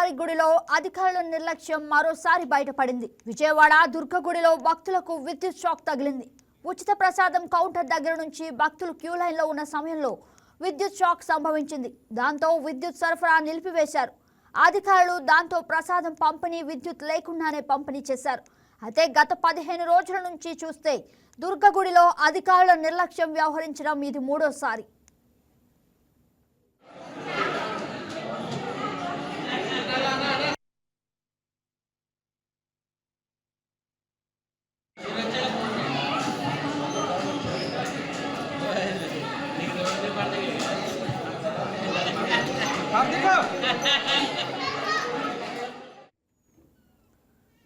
అమ్మవారి గుడిలో అధికారుల నిర్లక్ష్యం మరోసారి బయటపడింది. విజయవాడ దుర్గగుడిలో భక్తులకు విద్యుత్ షాక్ తగిలింది. ఉచిత ప్రసాదం కౌంటర్ దగ్గర నుంచి భక్తులు క్యూ లైన్లో ఉన్న సమయంలో విద్యుత్ షాక్ సంభవించింది. దాంతో విద్యుత్ సరఫరా నిలిపివేశారు. అధికారులు దాంతో ప్రసాదం పంపిణీ విద్యుత్ లేకుండానే పంపిణీ చేశారు. అయితే గత 15 రోజుల నుంచి చూస్తే దుర్గగుడిలో అధికారుల నిర్లక్ష్యం వ్యవహరించడం ఇది మూడోసారి.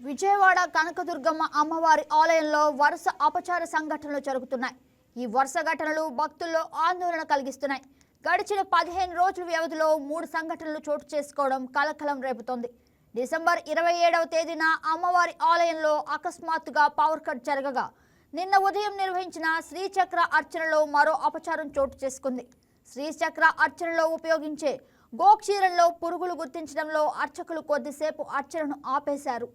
విజయవాడ కనకదుర్గమ్మ అమ్మవారి ఆలయంలో వరుస అపచార సంఘటనలు జరుగుతున్నాయి. ఈ వరుస ఘటనలు భక్తుల్లో ఆందోళన కలిగిస్తున్నాయి. గడిచిన 15 రోజుల వ్యవధిలో 3 సంఘటనలు చోటు చేసుకోవడం కలకలం రేపుతోంది. డిసెంబర్ 27వ తేదీన అమ్మవారి ఆలయంలో అకస్మాత్తుగా పవర్ కట్ జరగగా నిన్న ఉదయం నిర్వహించిన శ్రీచక్ర అర్చనలో మరో అపచారం చోటు చేసుకుంది. శ్రీచక్ర అర్చనలో ఉపయోగించే గోక్షీరంలో పురుగులు గుర్తించడంలో అర్చకులు కొద్దిసేపు అర్చనను ఆపేశారు.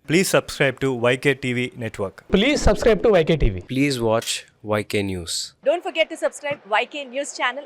Please subscribe to YK TV Network. Please subscribe to YK TV. Please watch YK News. Don't forget to subscribe YK News channel